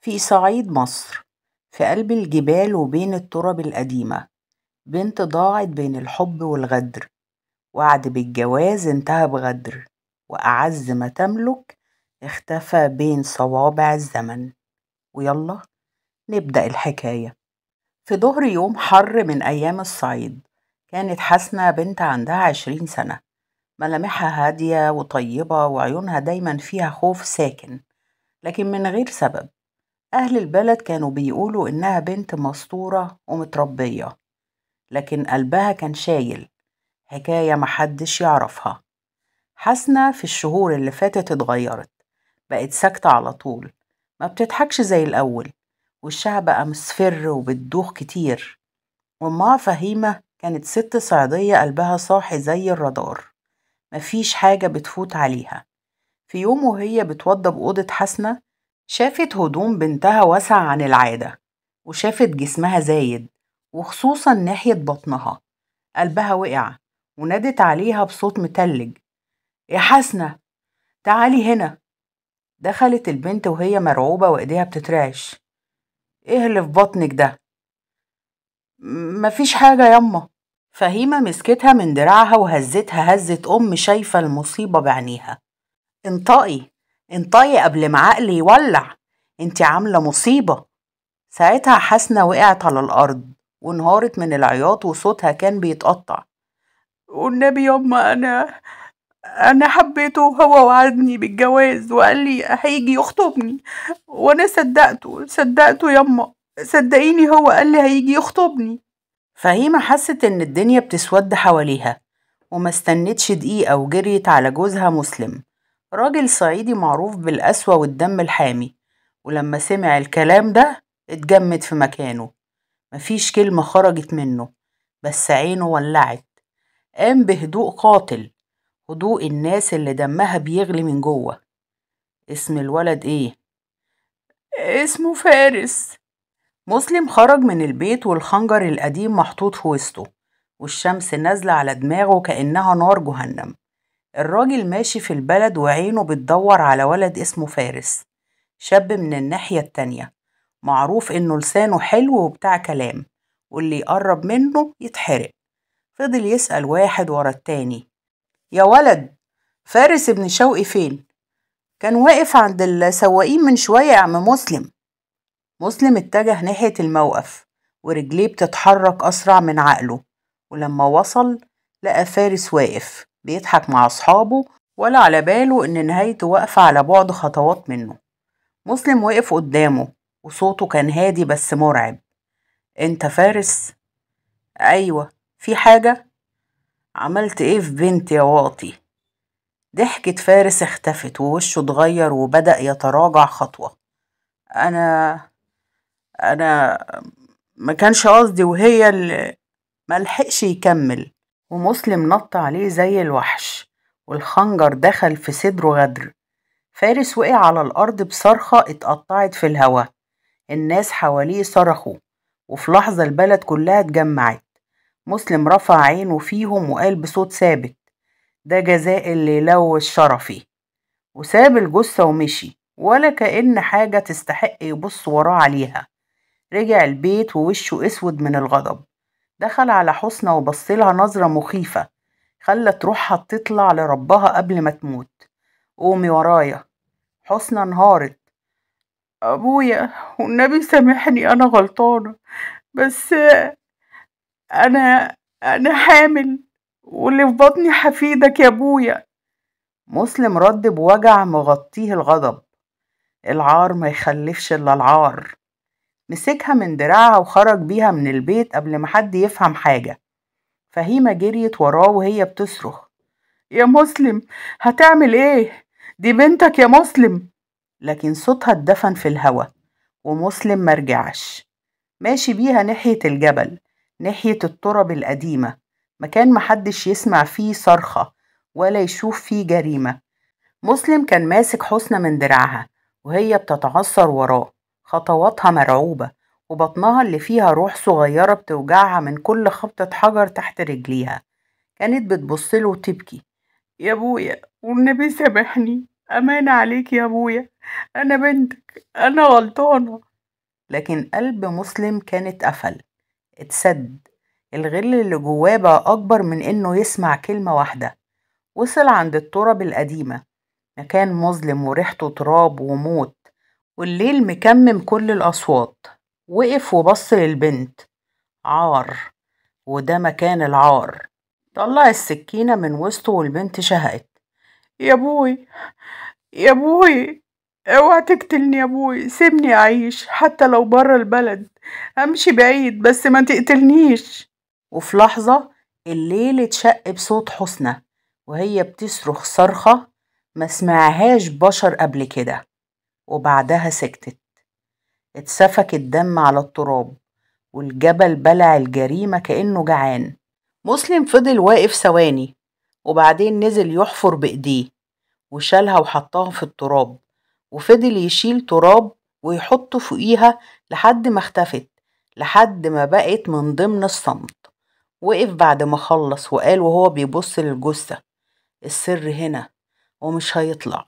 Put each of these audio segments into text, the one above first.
في صعيد مصر، في قلب الجبال وبين التراب القديمة، بنت ضاعت بين الحب والغدر. وعد بالجواز انتهى بغدر، وأعز ما تملك اختفى بين صوابع الزمن. ويلا نبدأ الحكاية. في ظهر يوم حر من أيام الصعيد، كانت حسنة بنت عندها 20 سنة، ملامحها هادية وطيبة وعيونها دايما فيها خوف ساكن، لكن من غير سبب. أهل البلد كانوا بيقولوا إنها بنت مسطورة ومتربية، لكن قلبها كان شايل حكاية محدش يعرفها. حسنة في الشهور اللي فاتت اتغيرت، بقت ساكتة على طول، ما بتضحكش زي الأول، وشها بقى مصفر وبتدوخ كتير. وأمها فهيمة كانت ست صعيدية قلبها صاحي زي الرادار، مفيش حاجة بتفوت عليها. في يوم وهي بتوضب أوضة حسنة، شافت هدوم بنتها واسعة عن العادة، وشافت جسمها زايد، وخصوصا ناحية بطنها. قلبها وقع، ونادت عليها بصوت متلج: يا حسنة، تعالي هنا. دخلت البنت وهي مرعوبة وإيديها بتترعش. إيه اللي في بطنك ده؟ مفيش حاجة يما. فهيمة مسكتها من دراعها وهزتها هزة أم شايفة المصيبة بعينيها. انطقي، انطقي قبل ما عقلي يولع، انتي عاملة مصيبة. ساعتها حسنة وقعت على الأرض وانهارت من العياط وصوتها كان بيتقطع. والنبي يما، أنا حبيته، وهو وعدني بالجواز وقال لي هيجي يخطبني، وأنا صدقته يما، صدقيني هو قال لي هيجي يخطبني. فهيمة حست إن الدنيا بتسود حواليها، وما استنتش دقيقة وجريت على جوزها مسلم، راجل صعيدي معروف بالقسوة والدم الحامي. ولما سمع الكلام ده اتجمد في مكانه، مفيش كلمة خرجت منه، بس عينه ولعت. قام بهدوء قاتل، هدوء الناس اللي دمها بيغلي من جوه. اسم الولد ايه؟ اسمه فارس. مسلم خرج من البيت والخنجر القديم محطوط في وسطه، والشمس نازلة على دماغه كأنها نار جهنم. الراجل ماشي في البلد وعينه بتدور على ولد اسمه فارس، شاب من الناحية التانية، معروف إنه لسانه حلو وبتاع كلام، واللي يقرب منه يتحرق. فضل يسأل واحد ورا التاني: يا ولد، فارس ابن شوقي فين؟ كان واقف عند السواقين من شوية يا عم مسلم. مسلم اتجه ناحية الموقف، ورجليه بتتحرك أسرع من عقله. ولما وصل لقى فارس واقف بيضحك مع أصحابه، ولا على باله إن نهايته واقفة على بعد خطوات منه. مسلم وقف قدامه، وصوته كان هادي بس مرعب: انت فارس؟ ايوه، في حاجة؟ عملت ايه في بنتي يا واطي؟ ضحكة فارس اختفت ووشه اتغير وبدأ يتراجع خطوة. انا انا ما كانش قصدي، وهي اللي ملحقش يكمل، ومسلم نط عليه زي الوحش، والخنجر دخل في صدره غدر. فارس وقع على الأرض بصرخة اتقطعت في الهوا. الناس حواليه صرخوا، وفي لحظة البلد كلها اتجمعت. مسلم رفع عينه فيهم وقال بصوت ثابت: ده جزاء اللي لوث شرفي. وساب الجثة ومشي، ولا كأن حاجة تستحق يبص وراه عليها. رجع البيت ووشه اسود من الغضب. دخل على حسنى وبصلها نظرة مخيفة خلت روحها تطلع لربها قبل ما تموت. قومي ورايا. حسنى انهارت: أبويا، والنبي سامحني، أنا غلطانة، بس أنا حامل، واللي في بطني حفيدك يا أبويا. مسلم رد بوجع مغطيه الغضب: العار ما يخلفش إلا العار. مسكها من دراعها وخرج بيها من البيت قبل ما حد يفهم حاجة. فهيمة جريت وراه وهي بتصرخ: يا مسلم، هتعمل ايه؟ دي بنتك يا مسلم. لكن صوتها اتدفن في الهوا، ومسلم مرجعش. ماشي بيها ناحية الجبل، ناحية التراب القديمة، مكان محدش يسمع فيه صرخة ولا يشوف فيه جريمة. مسلم كان ماسك حسنى من دراعها وهي بتتعثر وراه، خطواتها مرعوبة، وبطنها اللي فيها روح صغيرة بتوجعها من كل خبطة حجر تحت رجليها. كانت بتبصله وتبكي: يا ابويا، والنبي سامحني، أمان عليك يا أبويا، أنا بنتك، أنا غلطانة. لكن قلب مسلم كان اتقفل، اتسد. الغل اللي جواه بقى أكبر من إنه يسمع كلمة واحدة. وصل عند التراب القديمة، مكان مظلم وريحته تراب وموت، والليل مكمم كل الأصوات. وقف وبص للبنت. عار، وده مكان العار. طلع السكينة من وسطه والبنت شهقت. يا ابوي، يا ابوي، اوعى تقتلني يا ابوي، سيبني اعيش حتى لو برا البلد، امشي بعيد بس ما تقتلنيش. وفي لحظة الليل اتشق بصوت حسنى وهي بتصرخ صرخة ما سمعهاش بشر قبل كده. وبعدها سكتت. اتسفك الدم على التراب، والجبل بلع الجريمة كأنه جعان. مسلم فضل واقف ثواني، وبعدين نزل يحفر بإيديه وشالها وحطها في التراب، وفضل يشيل تراب ويحطه فوقيها لحد ما اختفت، لحد ما بقت من ضمن الصمت. وقف بعد ما خلص وقال وهو بيبص للجثة: السر هنا ومش هيطلع.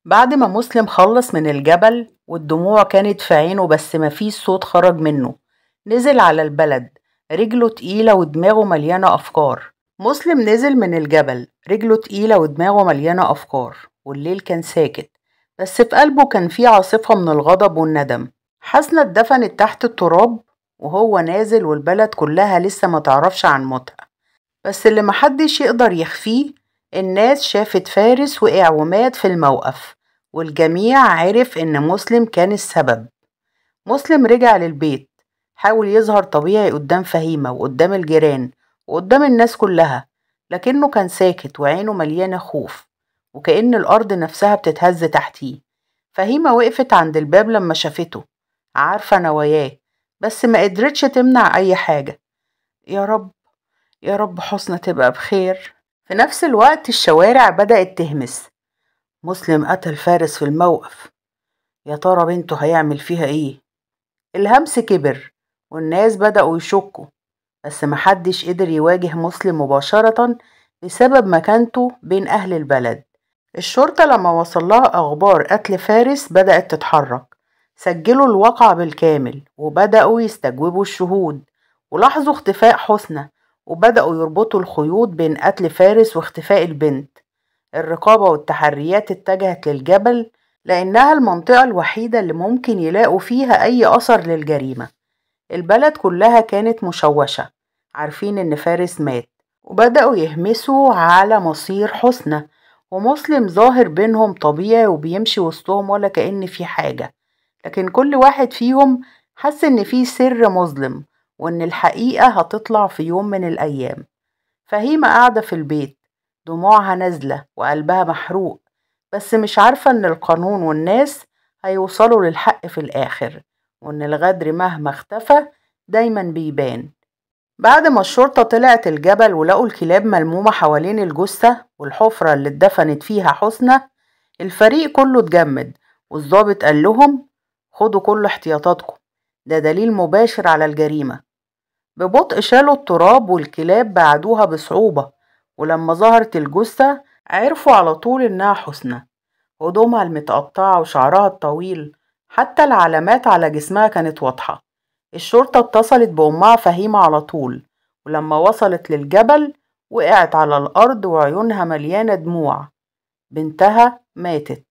بعد ما مسلم خلص من الجبل والدموع كانت في عينه بس مفيش صوت خرج منه، نزل على البلد، رجله تقيلة ودماغه مليانة أفكار. مسلم نزل من الجبل رجله تقيلة ودماغه مليانة أفكار، والليل كان ساكت، بس في قلبه كان فيه عاصفة من الغضب والندم. حسنة اتدفنت تحت التراب وهو نازل، والبلد كلها لسه ما تعرفش عن موتها. بس اللي محدش يقدر يخفيه، الناس شافت فارس وقع ومات في الموقف، والجميع عرف إن مسلم كان السبب. مسلم رجع للبيت، حاول يظهر طبيعي قدام فهيمة وقدام الجيران وقدام الناس كلها، لكنه كان ساكت وعينه مليانة خوف، وكأن الأرض نفسها بتتهز تحتيه. فهيمة وقفت عند الباب لما شافته، عارفة نواياه، بس ما قدرتش تمنع أي حاجة. يا رب، يا رب حسنى تبقى بخير. في نفس الوقت الشوارع بدأت تهمس: مسلم قتل فارس في الموقف، يا ترى بنته هيعمل فيها ايه؟ الهمس كبر والناس بدأوا يشكوا، بس محدش قدر يواجه مسلم مباشرة بسبب مكانته بين أهل البلد. الشرطة لما وصلها أخبار قتل فارس بدأت تتحرك، سجلوا الواقعة بالكامل وبدأوا يستجوبوا الشهود، ولاحظوا اختفاء حسنى، وبدأوا يربطوا الخيوط بين قتل فارس واختفاء البنت. الرقابة والتحريات اتجهت للجبل لأنها المنطقة الوحيدة اللي ممكن يلاقوا فيها أي أثر للجريمة. البلد كلها كانت مشوشة، عارفين إن فارس مات، وبدأوا يهمسوا على مصير حسنى. ومسلم ظاهر بينهم طبيعي وبيمشي وسطهم ولا كأن في حاجة، لكن كل واحد فيهم حس إن في سر مظلم، وإن الحقيقة هتطلع في يوم من الأيام. فهيمة قاعدة في البيت، دموعها نازلة وقلبها محروق، بس مش عارفة إن القانون والناس هيوصلوا للحق في الآخر، وإن الغدر مهما اختفى دايما بيبان. بعد ما الشرطة طلعت الجبل ولقوا الكلاب ملمومة حوالين الجثة والحفرة اللي اتدفنت فيها حسنى، الفريق كله اتجمد، والضابط قال لهم: خدوا كل احتياطاتكم، ده دليل مباشر على الجريمة. ببطء شالوا التراب والكلاب بعدوها بصعوبة، ولما ظهرت الجثة عرفوا على طول إنها حسنى. هدومها المتقطعة وشعرها الطويل، حتى العلامات على جسمها كانت واضحة. الشرطة اتصلت بأمها فهيمة على طول، ولما وصلت للجبل وقعت على الأرض وعيونها مليانة دموع. بنتها ماتت.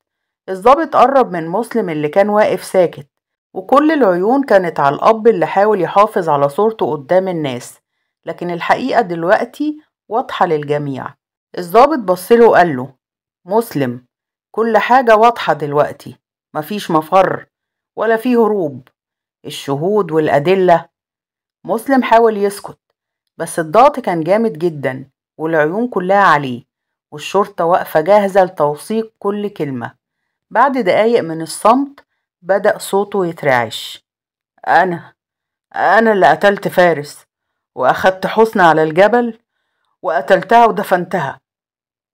الضابط قرب من مسلم اللي كان واقف ساكت، وكل العيون كانت على الأب اللي حاول يحافظ على صورته قدام الناس، لكن الحقيقة دلوقتي واضحة للجميع. الضابط بصله وقال له: مسلم، كل حاجة واضحة دلوقتي، مفيش مفر ولا فيه هروب، الشهود والأدلة. مسلم حاول يسكت، بس الضغط كان جامد جدا والعيون كلها عليه، والشرطة واقفة جاهزة لتوثيق كل كلمة. بعد دقايق من الصمت بدأ صوته يترعش: أنا اللي قتلت فارس، وأخدت حسنى على الجبل وقتلتها ودفنتها.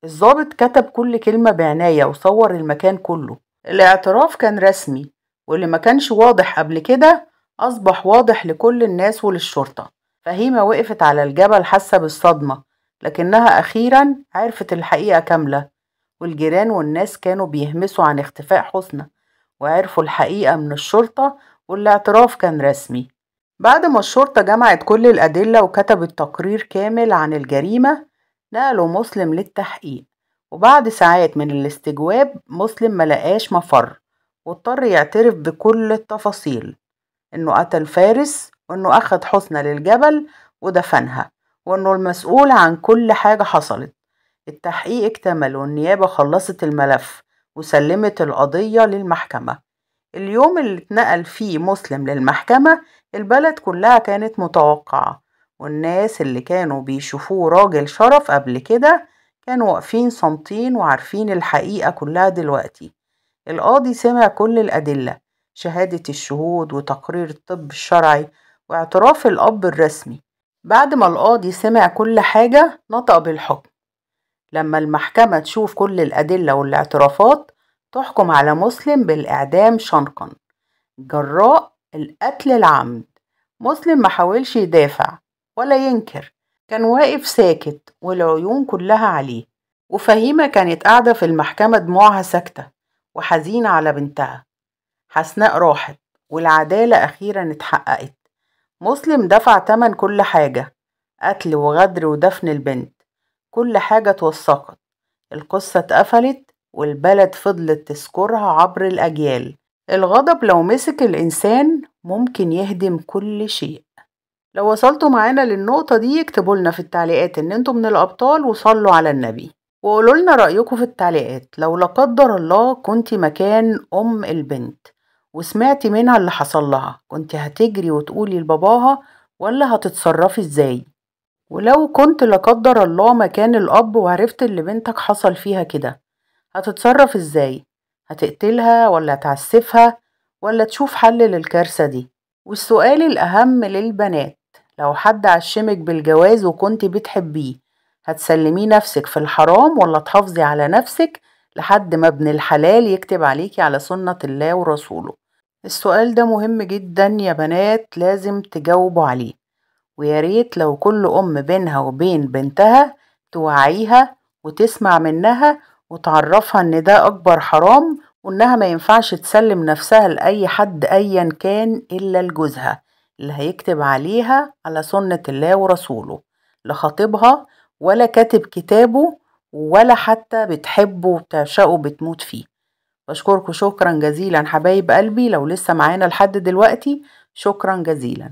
الضابط كتب كل كلمة بعناية وصور المكان كله. الاعتراف كان رسمي، واللي ما كانش واضح قبل كده أصبح واضح لكل الناس وللشرطة. فهيمة وقفت على الجبل حاسة بالصدمة، لكنها أخيرا عرفت الحقيقة كاملة، والجيران والناس كانوا بيهمسوا عن اختفاء حسنى، وعرفوا الحقيقة من الشرطة، والاعتراف كان رسمي. بعد ما الشرطة جمعت كل الأدلة وكتبت تقرير كامل عن الجريمة، نقلوا مسلم للتحقيق. وبعد ساعات من الاستجواب مسلم ملقاش مفر، واضطر يعترف بكل التفاصيل، إنه قتل فارس، وإنه أخد حسنى للجبل ودفنها، وإنه المسؤول عن كل حاجة حصلت. التحقيق اكتمل والنيابة خلصت الملف وسلمت القضية للمحكمة. اليوم اللي اتنقل فيه مسلم للمحكمة البلد كلها كانت متوقعة، والناس اللي كانوا بيشوفوه راجل شرف قبل كده كانوا واقفين صامتين وعارفين الحقيقة كلها دلوقتي. القاضي سمع كل الأدلة، شهادة الشهود وتقرير الطب الشرعي واعتراف الأب الرسمي. بعد ما القاضي سمع كل حاجة نطق بالحكم. لما المحكمة تشوف كل الأدلة والاعترافات تحكم على مسلم بالإعدام شنقا جراء القتل العمد. مسلم محاولش يدافع ولا ينكر، كان واقف ساكت والعيون كلها عليه. وفهيمة كانت قاعدة في المحكمة دموعها ساكتة وحزينة على بنتها. حسناء راحت والعدالة أخيرا اتحققت. مسلم دفع تمن كل حاجة، قتل وغدر ودفن البنت، كل حاجة اتوثقت. القصة اتقفلت والبلد فضلت تذكرها عبر الأجيال. الغضب لو مسك الإنسان ممكن يهدم كل شيء. لو وصلتوا معانا للنقطة دي اكتبوا لنا في التعليقات ان انتوا من الأبطال وصلوا على النبي، وقولوا لنا رأيكم في التعليقات. لو لا قدر الله كنتي مكان أم البنت وسمعتي منها اللي حصل لها، كنتي هتجري وتقولي لباباها ولا هتتصرفي ازاي؟ ولو كنت لا قدر الله مكان الأب وعرفت اللي بنتك حصل فيها كده، هتتصرف ازاي؟ هتقتلها ولا تعسفها ولا تشوف حل للكارثة دي؟ والسؤال الأهم للبنات، لو حد عشمك بالجواز وكنت بتحبيه، هتسلميه نفسك في الحرام ولا تحافظي على نفسك لحد ما ابن الحلال يكتب عليكي على سنة الله ورسوله؟ السؤال ده مهم جدا يا بنات، لازم تجاوبوا عليه. وياريت لو كل أم بينها وبين بنتها توعيها وتسمع منها وتعرفها ان ده أكبر حرام، وانها ما ينفعش تسلم نفسها لأي حد أيا كان إلا لجوزها اللي هيكتب عليها على سنة الله ورسوله، لا خطيبها ولا كاتب كتابه ولا حتى بتحبه وبتعشقه وبتموت فيه. بشكركم شكرا جزيلا حبايب قلبي، لو لسه معانا لحد دلوقتي شكرا جزيلا.